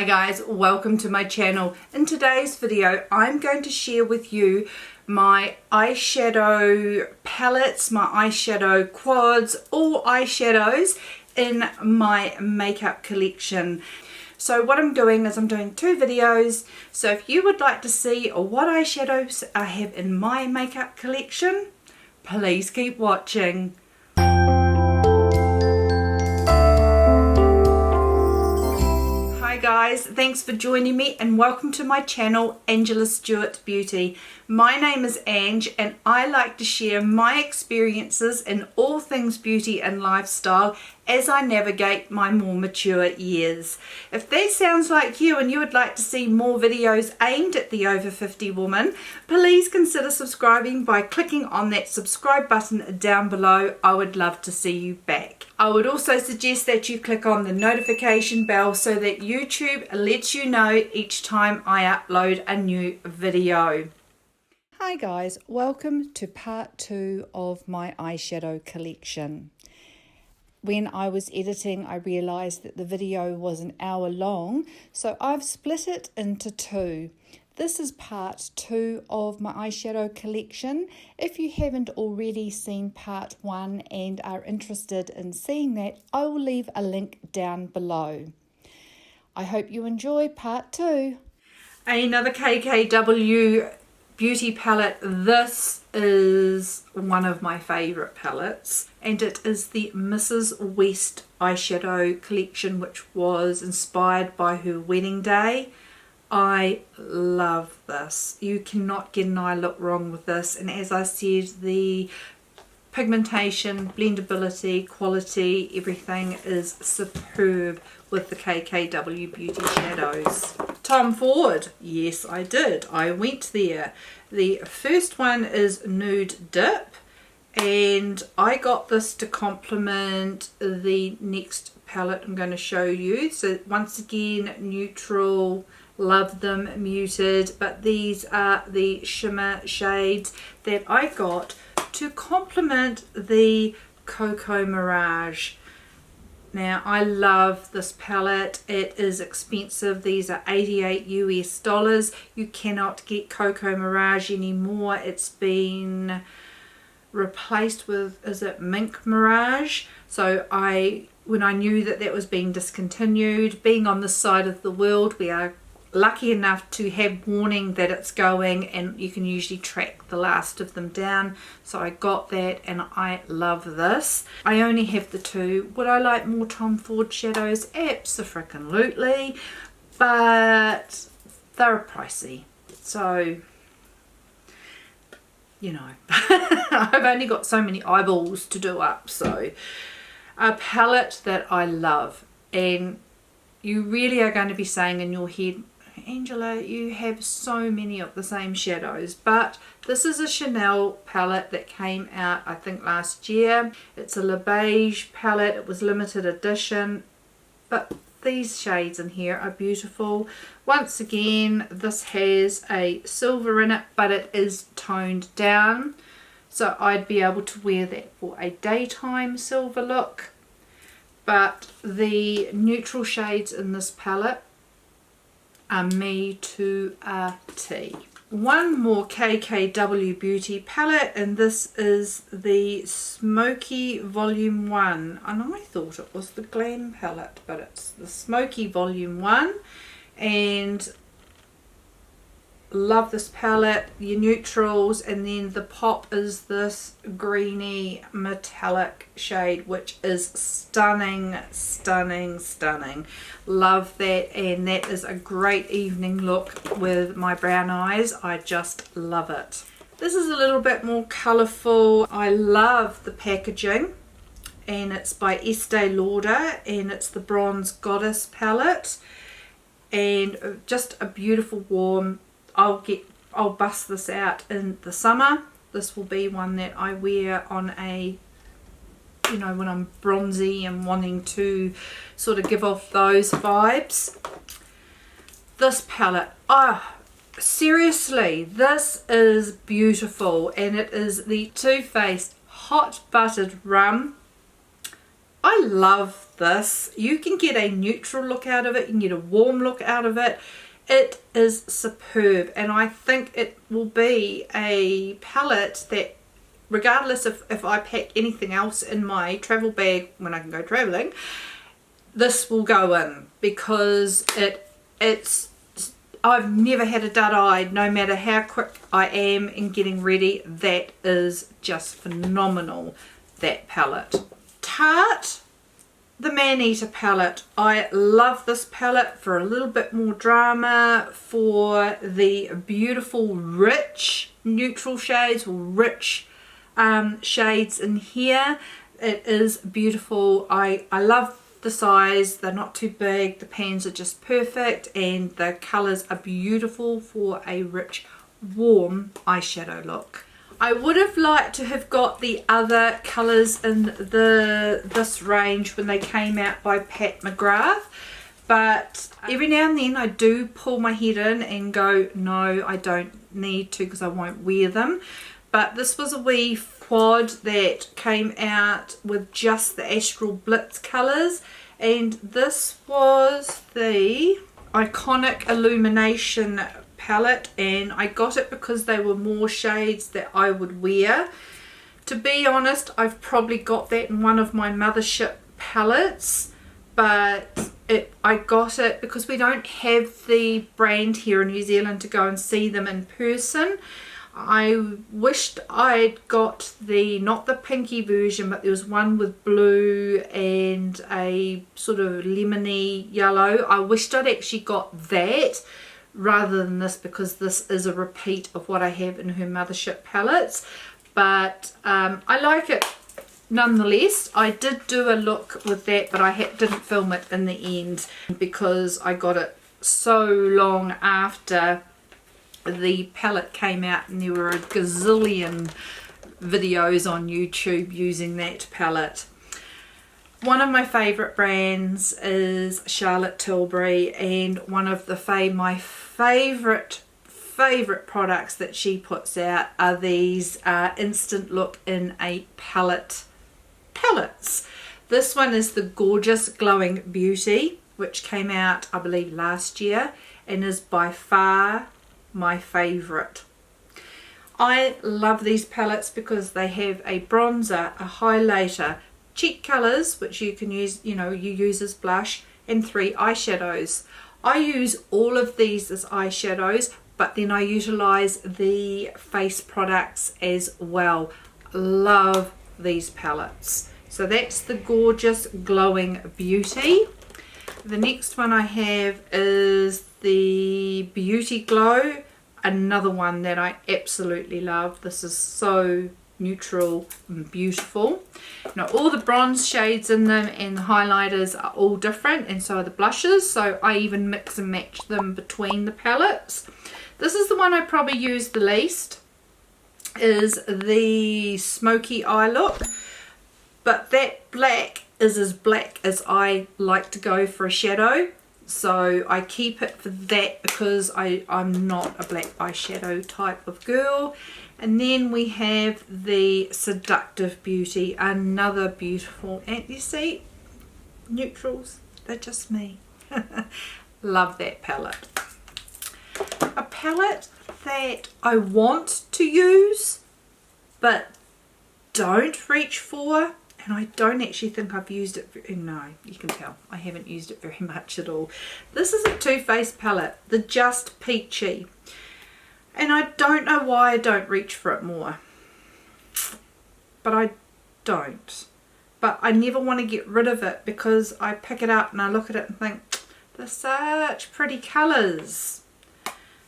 Hi guys, welcome to my channel. In today's video I'm going to share with you my eyeshadow palettes, my eyeshadow quads, all eyeshadows in my makeup collection. So what I'm doing is I'm doing two videos, so if you would like to see what eyeshadows I have in my makeup collection, please keep watching. Hi guys, thanks for joining me and welcome to my channel, Angela Stuart Beauty. My name is Ange and I like to share my experiences in all things beauty and lifestyle as I navigate my more mature years. If that sounds like you and you would like to see more videos aimed at the over 50 woman, please consider subscribing by clicking on that subscribe button down below. I would love to see you back. I would also suggest that you click on the notification bell so that YouTube lets you know each time I upload a new video. Hi guys, welcome to part 2 of my eyeshadow collection. When I was editing, I realized that the video was an hour long, so I've split it into two. This is part 2 of my eyeshadow collection. If you haven't already seen part 1 and are interested in seeing that, I will leave a link down below. I hope you enjoy part 2. Another KKW beauty palette. This is one of my favorite palettes and it is the Mrs. West eyeshadow collection, which was inspired by her wedding day. I love this. You cannot get an eye look wrong with this, and as I said, the pigmentation, blendability, quality, everything is superb with the KKW beauty shadows. Tom Ford, yes I did, I went there. The first one is Nude Dip and I got this to complement the next palette I'm going to show you. So once again, neutral, love them, muted, but these are the shimmer shades that I got to complement the Cocoa Mirage. Now I love this palette. It is expensive. These are $88 US. You cannot get Cocoa Mirage anymore. It's been replaced with, is it Mink Mirage? So when I knew that that was being discontinued, being on this side of the world, we are lucky enough to have warning that it's going, and you can usually track the last of them down. So I got that and I love this. I only have the two. Would I like more Tom Ford shadows? Abso-freaking-lutely, but they're pricey. So, you know, I've only got so many eyeballs to do up. So a palette that I love, and you really are going to be saying in your head, Angela, you have so many of the same shadows, but this is a Chanel palette that came out I think last year. It's a Le Beige palette. It was limited edition, but these shades in here are beautiful. Once again, this has a silver in it, but it is toned down, so I'd be able to wear that for a daytime silver look. But the neutral shades in this palette are me to a T. One more KKW Beauty palette, and this is the Smoky Volume 1. And I thought it was the Glam palette, but it's the Smoky Volume 1. And love this palette, your neutrals, and then the pop is this greeny metallic shade, which is stunning, stunning, stunning. Love that, and that is a great evening look with my brown eyes. I just love it. This is a little bit more colourful. I love the packaging, and it's by Estee Lauder, and it's the Bronze Goddess palette, and just a beautiful warm. I'll bust this out in the summer. This will be one that I wear on a, you know, when I'm bronzy and wanting to sort of give off those vibes. This palette, seriously, this is beautiful, and it is the Too Faced Hot Buttered Rum. I love this. You can get a neutral look out of it, you can get a warm look out of it. It is superb, and I think it will be a palette that, regardless of if I pack anything else in my travel bag when I can go traveling, this will go in, because it's I've never had a dud-eye, no matter how quick I am in getting ready. That is just phenomenal, that palette. Tarte, the Man-Eater palette. I love this palette for a little bit more drama, for the beautiful rich neutral shades, or rich shades in here. It is beautiful. I love the size. They're not too big, the pans are just perfect, and the colours are beautiful for a rich warm eyeshadow look. I would have liked to have got the other colours in this range when they came out by Pat McGrath, but every now and then I do pull my head in and go, no, I don't need to, because I won't wear them. But this was a wee quad that came out with just the Astral Blitz colours, and this was the Iconic Illumination palette, and I got it because they were more shades that I would wear. To be honest, I've probably got that in one of my Mothership palettes, but I got it because we don't have the brand here in New Zealand to go and see them in person. I wished I'd got not the pinky version, but there was one with blue and a sort of lemony yellow. I wished I'd actually got that rather than this, because this is a repeat of what I have in her Mothership palettes. But I like it nonetheless. I did do a look with that, but I didn't film it in the end because I got it so long after the palette came out, and there were a gazillion videos on YouTube using that palette. One of my favourite brands is Charlotte Tilbury, and one of my favourite products that she puts out are these Instant Look in a palettes. This one is the Gorgeous Glowing Beauty, which came out I believe last year, and is by far my favourite. I love these palettes because they have a bronzer, a highlighter, cheek colours which you can use, you use as blush, and 3 eyeshadows. I use all of these as eyeshadows, but then I utilise the face products as well. Love these palettes. So that's the Gorgeous Glowing Beauty. The next one I have is the Beauty Glow, another one that I absolutely love. This is so neutral and beautiful. Now all the bronze shades in them and the highlighters are all different, and so are the blushes, so I even mix and match them between the palettes. This is the one I probably use the least, is the Smoky Eye look, but that black is as black as I like to go for a shadow, so I keep it for that because I'm not a black eyeshadow type of girl. And then we have the Seductive Beauty, another beautiful, and you see, neutrals, they're just me. Love that palette. A palette that I want to use but don't reach for, and I don't actually think I've used it, no, you can tell I haven't used it very much at all. This is a Too Faced palette, the Just Peachy, and I don't know why I don't reach for it more, but I don't. But I never want to get rid of it because I pick it up and I look at it and think, they're such pretty colours.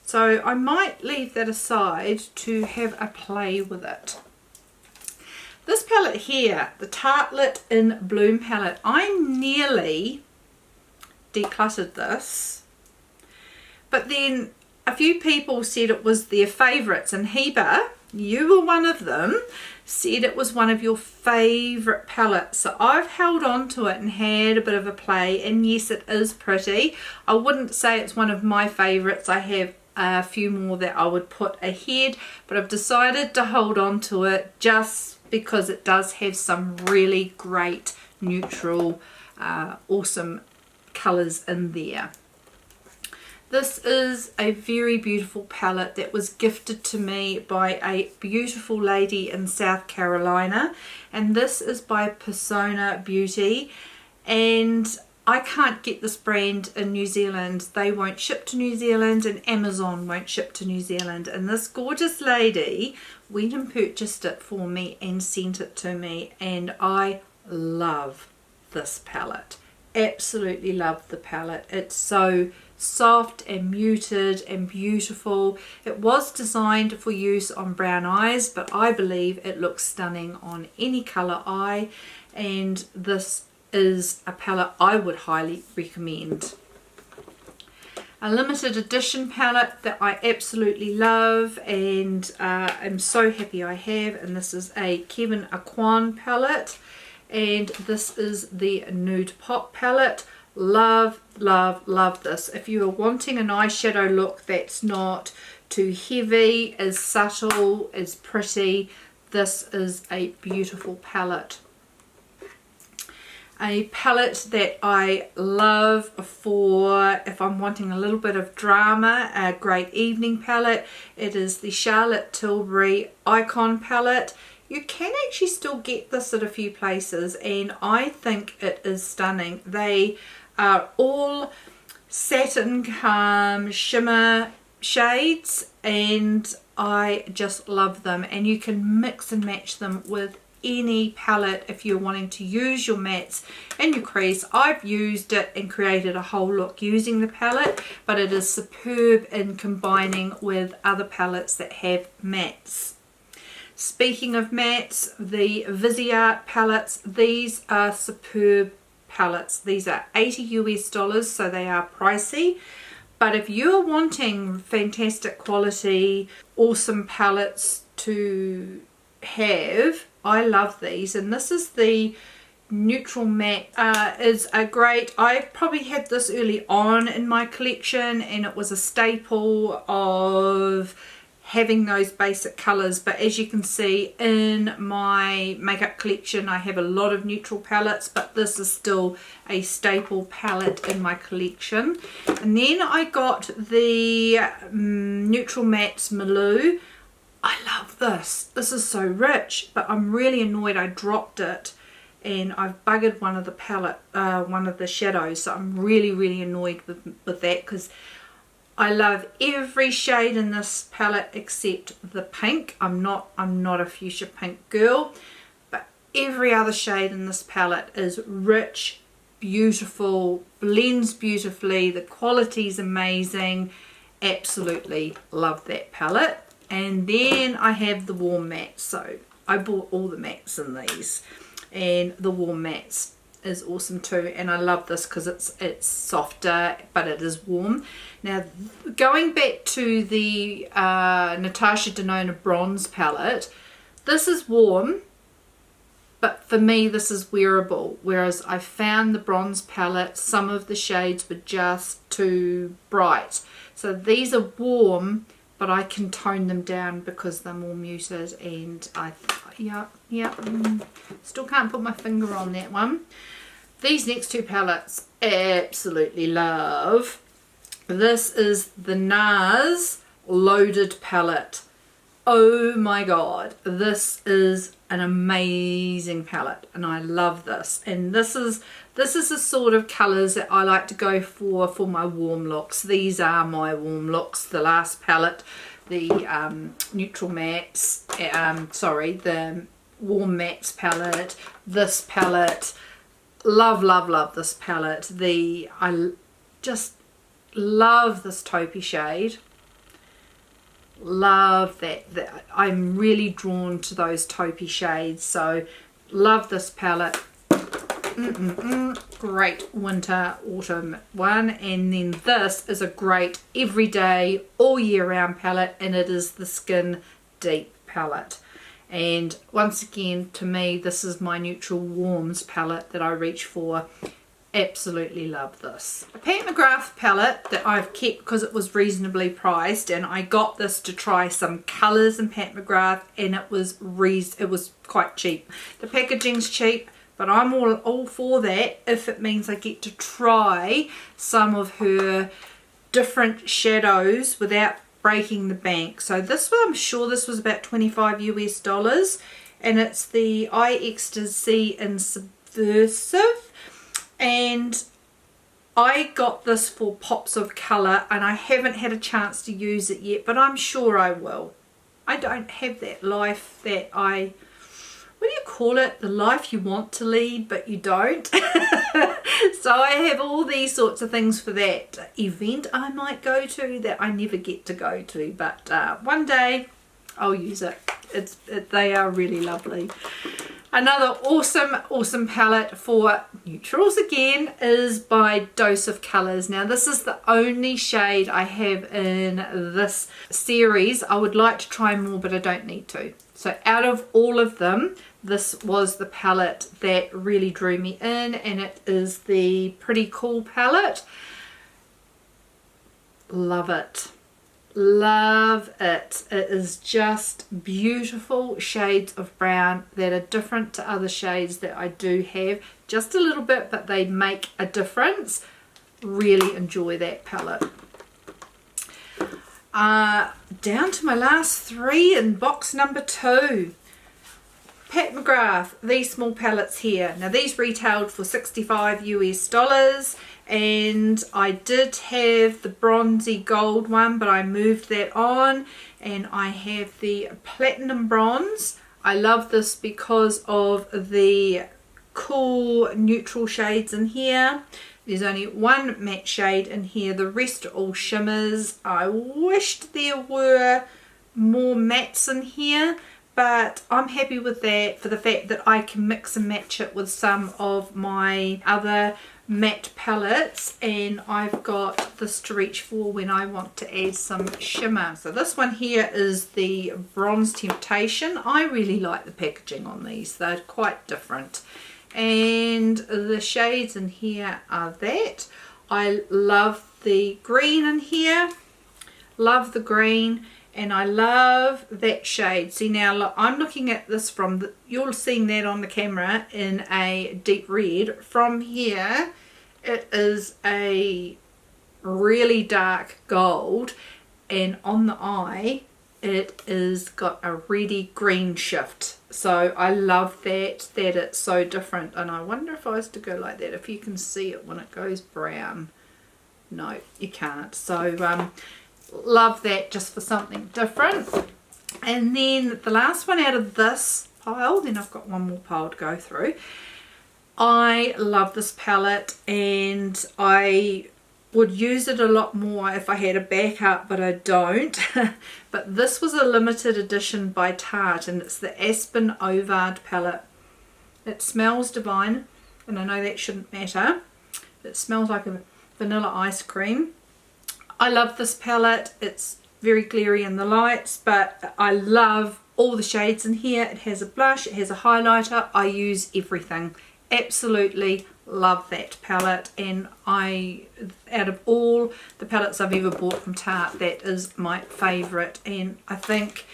So I might leave that aside to have a play with it. This palette here, the Tartelette in Bloom palette, I nearly decluttered this, but then a few people said it was their favourites, and Heba, you were one of them, said it was one of your favourite palettes. So I've held on to it and had a bit of a play, and yes, it is pretty. I wouldn't say it's one of my favourites. I have a few more that I would put ahead, but I've decided to hold on to it just because it does have some really great neutral, awesome colours in there. This is a very beautiful palette that was gifted to me by a beautiful lady in South Carolina, and this is by Persona Beauty, and I can't get this brand in New Zealand. They won't ship to New Zealand, and Amazon won't ship to New Zealand, and this gorgeous lady went and purchased it for me and sent it to me, and I love this palette. Absolutely love the palette. It's so soft and muted and beautiful. It was designed for use on brown eyes, but I believe it looks stunning on any colour eye, and this is a palette I would highly recommend. A limited edition palette that I absolutely love, and I'm so happy I have, and this is a Kevin Aquan palette, and this is the Nude Pop palette. Love, love, love this. If you are wanting an eyeshadow look that's not too heavy, as subtle, as pretty, this is a beautiful palette. A palette that I love for if I'm wanting a little bit of drama, a great evening palette. It is the Charlotte Tilbury Icon palette. You can actually still get this at a few places, and I think it is stunning. They are all satin calm shimmer shades, and I just love them, and you can mix and match them with any palette if you're wanting to use your mattes and your crease. I've used it and created a whole look using the palette, but it is superb in combining with other palettes that have mattes. Speaking of mattes, the Viseart palettes, these are superb palettes. These are $80 US, so they are pricey, but if you're wanting fantastic quality, awesome palettes to have, I love these. And this is the neutral matte. Is a great, I probably had this early on in my collection, and it was a staple of having those basic colors, but as you can see in my makeup collection I have a lot of neutral palettes, but this is still a staple palette in my collection. And then I got the neutral mattes Malou. I love this. This is so rich, but I'm really annoyed I dropped it and I've buggered one of the palette, one of the shadows, so I'm really annoyed with that, because I love every shade in this palette except the pink. I'm not a fuchsia pink girl, but every other shade in this palette is rich, beautiful, blends beautifully, the quality is amazing. Absolutely love that palette. And then I have the warm mattes, so I bought all the mattes in these, and the warm mattes is awesome too, and I love this because it's softer but it is warm. Now going back to the Natasha Denona bronze palette, this is warm, but for me this is wearable, whereas I found the bronze palette, some of the shades were just too bright. So these are warm, but I can tone them down because they're more muted, and still can't put my finger on that one. These next two palettes absolutely love. This is the NARS Loaded palette. Oh my god, this is an amazing palette, and I love this. And this is the sort of colours that I like to go for my warm looks. These are my warm looks. The last palette, the neutral mattes, the warm mattes palette, this palette, love this palette. I just love this taupey shade. Love that I'm really drawn to those taupey shades, so love this palette. Great winter autumn one. And then this is a great everyday all year round palette, and it is the Skin Deep palette. And once again, to me, this is my neutral warms palette that I reach for. Absolutely love this. A Pat McGrath palette that I've kept because it was reasonably priced, and I got this to try some colours in Pat McGrath, and it was quite cheap. The packaging's cheap, but I'm all for that if it means I get to try some of her different shadows without breaking the bank. So this one, I'm sure this was about $25 US, and it's the Eye Ecstasy in Subversive, and I got this for pops of colour, and I haven't had a chance to use it yet, but I'm sure I will. I don't have that life that what do you call it? The life you want to lead, but you don't. So I have all these sorts of things for that event I might go to that I never get to go to, but one day I'll use it. They are really lovely. Another awesome palette for neutrals again is by Dose of Colours. Now this is the only shade I have in this series. I would like to try more, but I don't need to. So out of all of them, this was the palette that really drew me in, and it is the Pretty Cool palette. Love it. Love it. It is just beautiful shades of brown that are different to other shades that I do have. Just a little bit, but they make a difference. Really enjoy that palette. Down to my last three in box number 2. Pat McGrath, these small palettes here. Now these retailed for $65 US, and I did have the bronzy gold one, but I moved that on, and I have the platinum bronze. I love this because of the cool neutral shades in here. There's only one matte shade in here, the rest are all shimmers. I wished there were more mattes in here, but I'm happy with that for the fact that I can mix and match it with some of my other matte palettes, and I've got this to reach for when I want to add some shimmer. So this one here is the Bronze Temptation. I really like the packaging on these. They're quite different, and the shades in here are that. I love the green in here, love the green, and I love that shade. See now, look, I'm looking at this from you're seeing that on the camera in a deep red. From here it is a really dark gold, and on the eye it is got a reddy green shift. So I love that it's so different, and I wonder if I was to go like that, if you can see it when it goes brown. No, you can't. So love that just for something different. And then the last one out of this pile, then I've got one more pile to go through. I love this palette, and I would use it a lot more if I had a backup, but I don't. But this was a limited edition by Tarte, and it's the Aspen Ovard palette. It smells divine, and I know that shouldn't matter. It smells like a vanilla ice cream. I love this palette. It's very glary in the lights, but I love all the shades in here. It has a blush, it has a highlighter. I use everything. Absolutely love that palette, and out of all the palettes I've ever bought from Tarte, that is my favourite. And I think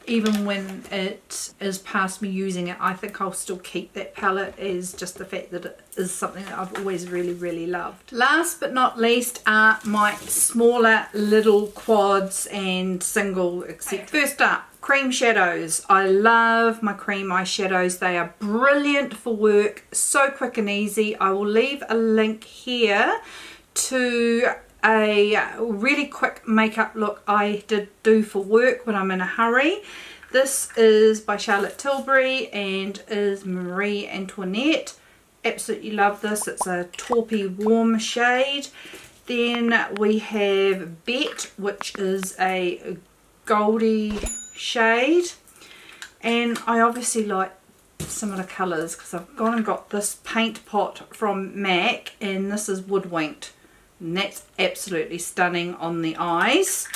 even when it is past me using it, I think I'll still keep that palette, as just the fact that it is something that I've always really loved. Last but not least are my smaller little quads and single, except first up, cream shadows. I love my cream eyeshadows. They are brilliant for work, so quick and easy. I will leave a link here to a really quick makeup look I did do for work when I'm in a hurry. This is by Charlotte Tilbury and is Marie Antoinette. Absolutely love this. It's a taupey warm shade. Then we have Bet, which is a goldy shade, and I obviously like similar colours because I've gone and got this paint pot from MAC, and this is Woodwinked, and that's absolutely stunning on the eyes.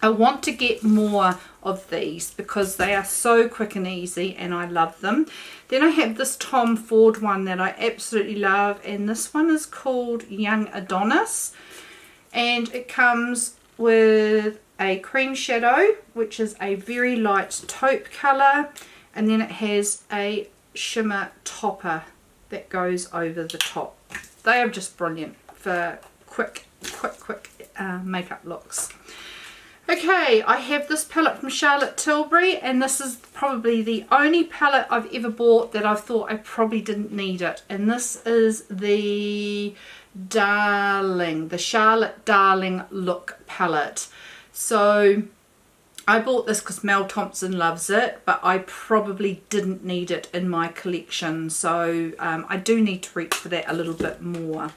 I want to get more of these because they are so quick and easy, and I love them. Then I have this Tom Ford one that I absolutely love, and this one is called Young Adonis, and it comes with a cream shadow, which is a very light taupe colour, and then it has a shimmer topper that goes over the top. They are just brilliant for quick makeup looks. Okay, I have this palette from Charlotte Tilbury, and this is probably the only palette I've ever bought that I've thought I probably didn't need it. And this is the Charlotte Darling Look palette. So I bought this because Mel Thompson loves it, but I probably didn't need it in my collection. So I do need to reach for that a little bit more.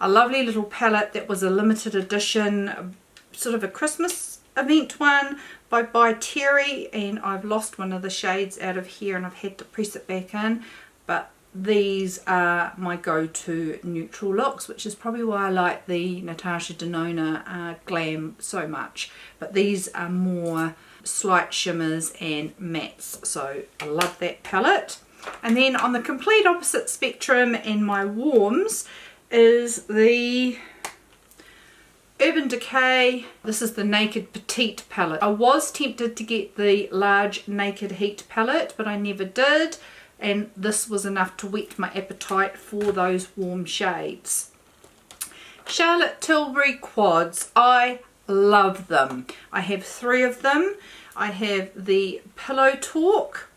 A lovely little palette that was a limited edition, sort of a Christmas event one by Terry, and I've lost one of the shades out of here and I've had to press it back in, but these are my go-to neutral looks, which is probably why I like the Natasha Denona Glam so much. But these are more slight shimmers and mattes, so I love that palette. And then on the complete opposite spectrum in my warms is the Urban Decay. This is the Naked Petite palette. I was tempted to get the large Naked Heat palette, but I never did, and this was enough to whet my appetite for those warm shades. Charlotte Tilbury quads, I love them. I have 3 of them. I have the Pillow Talk,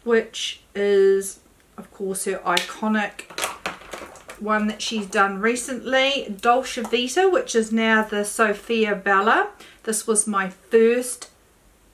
which is of course her iconic one that she's done recently, Dolce Vita, which is now the Sophia Bella. This was my first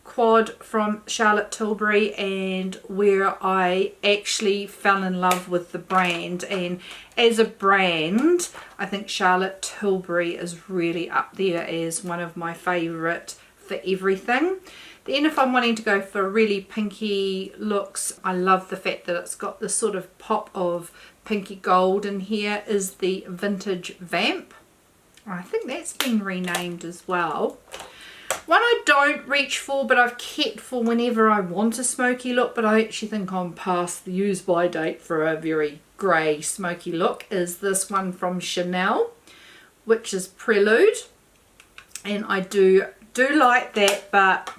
quad from Charlotte Tilbury, and where I actually fell in love with the brand. And as a brand, I think Charlotte Tilbury is really up there as one of my favourite for everything. Then if I'm wanting to go for really pinky looks, I love the fact that it's got this sort of pop of pinky gold in here, is the Vintage Vamp. I think that's been renamed as well. One I don't reach for, but I've kept for whenever I want a smoky look, but I actually think I'm past the use by date for a very grey smoky look, is this one from Chanel, which is Prelude. And I do like that, but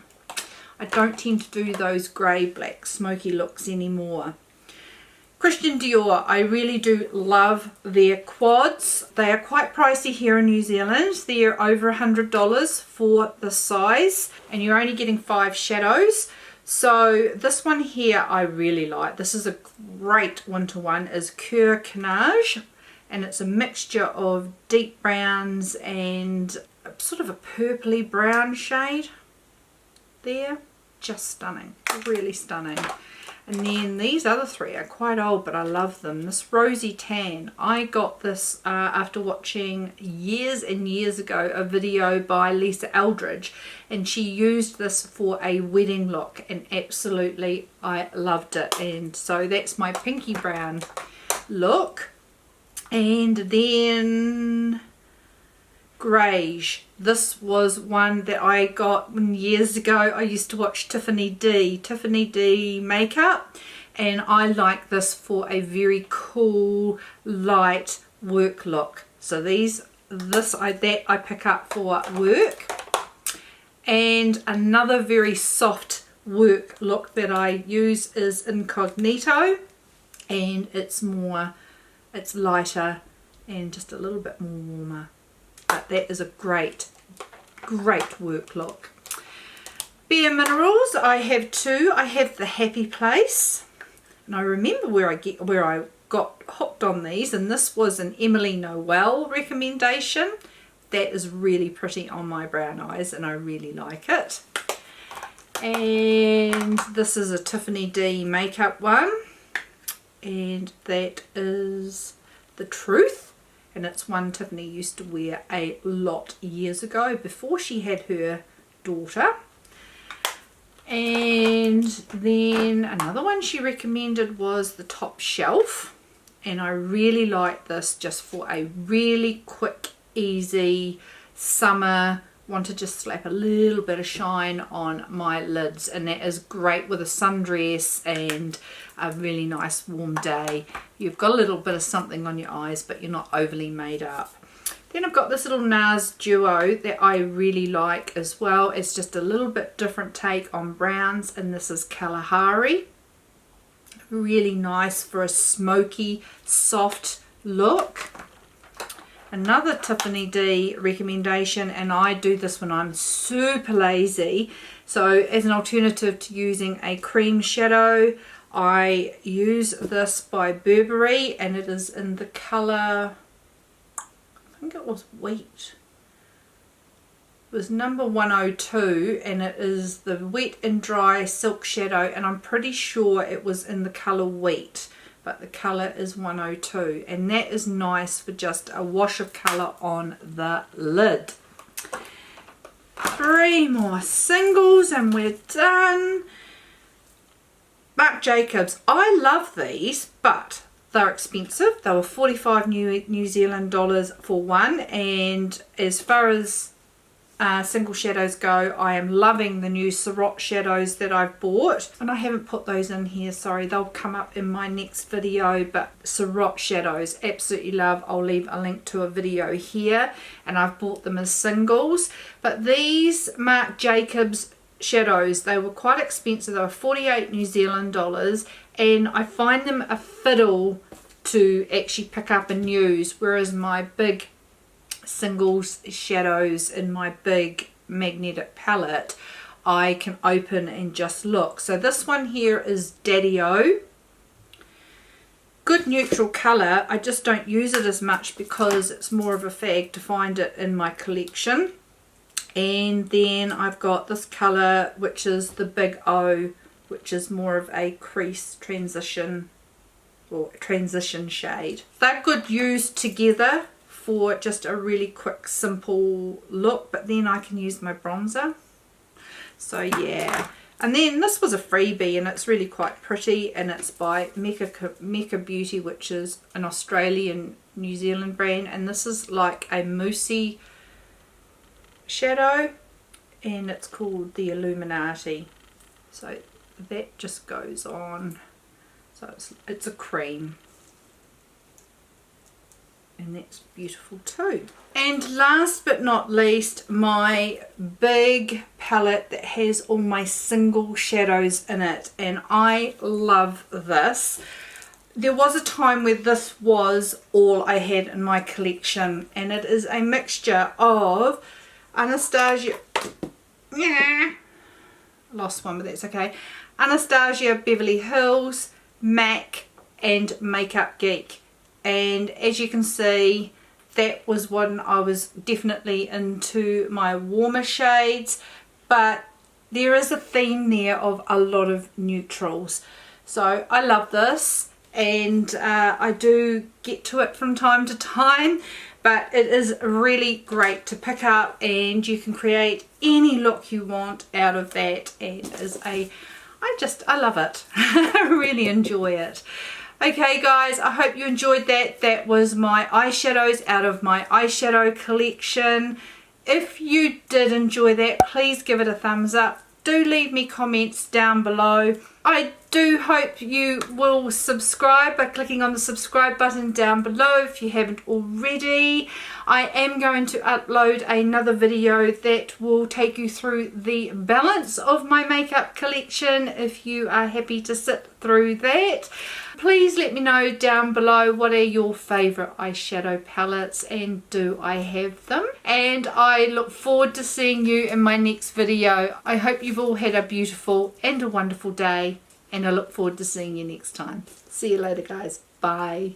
I don't tend to do those grey black smoky looks anymore. Christian Dior, I really do love their quads. They are quite pricey here in New Zealand. They're over $100 for the size, and you're only getting 5 shadows. So this one here I really like. This is a great one-to-one, is Coeur Canage, and it's a mixture of deep browns and sort of a purpley brown shade there. Just stunning, really stunning. And then these other 3 are quite old, but I love them. This Rosy Tan, I got this after watching years and years ago a video by Lisa Eldridge, and she used this for a wedding look, and absolutely I loved it. And so that's my pinky brown look. And then Greige. This was one that I got years ago. I used to watch Tiffany D makeup, and I like this for a very cool light work look. So that I pick up for work. And another very soft work look that I use is Incognito, and it's lighter and just a little bit more warmer. But that is a great work look. Bare Minerals, I have 2. I have the Happy Place, and I remember where I got hooked on these, and this was an Emily Noel recommendation. That is really pretty on my brown eyes, and I really like it. And this is a Tiffany D makeup one, and that is The Truth. And it's one Tiffany used to wear a lot years ago before she had her daughter. And then another one she recommended was the Top Shelf, and I really like this just for a really quick, easy summer, want to just slap a little bit of shine on my lids, and that is great with a sundress and a really nice warm day. You've got a little bit of something on your eyes, but you're not overly made up. Then I've got this little NARS duo that I really like as well. It's just a little bit different take on browns, and this is Kalahari. Really nice for a smoky, soft look. Another Tiffany D recommendation, and I do this when I'm super lazy. So as an alternative to using a cream shadow, I use this by Burberry, and it is in the colour, I think it was Wheat. It was number 102, and it is the Wet and Dry Silk Shadow, and I'm pretty sure it was in the colour Wheat, but the colour is 102, and that is nice for just a wash of colour on the lid. 3 more singles and we're done. Marc Jacobs. I love these, but they're expensive. They were 45 New Zealand dollars for one, and as far as single shadows go, I am loving the new Surratt shadows that I've bought, and I haven't put those in here, sorry, they'll come up in my next video. But Surratt shadows, absolutely love. I'll leave a link to a video here, and I've bought them as singles. But these Marc Jacobs shadows, they were quite expensive. They were 48 New Zealand dollars, and I find them a fiddle to actually pick up and use, whereas my big singles shadows in my big magnetic palette I can open and just look. So this one here is Daddy-O. Good neutral colour. I just don't use it as much because it's more of a fag to find it in my collection. And then I've got this colour, which is the Big O, which is more of a crease transition or transition shade. They're good used together for just a really quick, simple look, but then I can use my bronzer. So yeah. And then this was a freebie, and it's really quite pretty, and it's by Mecca Beauty, which is an Australian New Zealand brand, and this is like a moussey shadow, and it's called the Illuminati. So that just goes on. So it's a cream, and that's beautiful too. And last but not least, my big palette that has all my single shadows in it, and I love this. There was a time where this was all I had in my collection, and it is a mixture of Anastasia, lost one, but that's okay, Anastasia Beverly Hills, MAC, and Makeup Geek. And as you can see, that was one I was definitely into my warmer shades, but there is a theme there of a lot of neutrals. So I love this, and I do get to it from time to time, but it is really great to pick up, and you can create any look you want out of that. And I love it. I really enjoy it. Okay guys, I hope you enjoyed that. That was my eyeshadows out of my eyeshadow collection. If you did enjoy that, please give it a thumbs up. Do leave me comments down below. I do hope you will subscribe by clicking on the subscribe button down below if you haven't already. I am going to upload another video that will take you through the balance of my makeup collection if you are happy to sit through that. Please let me know down below what are your favourite eyeshadow palettes, and do I have them? And I look forward to seeing you in my next video. I hope you've all had a beautiful and a wonderful day, and I look forward to seeing you next time. See you later guys. Bye.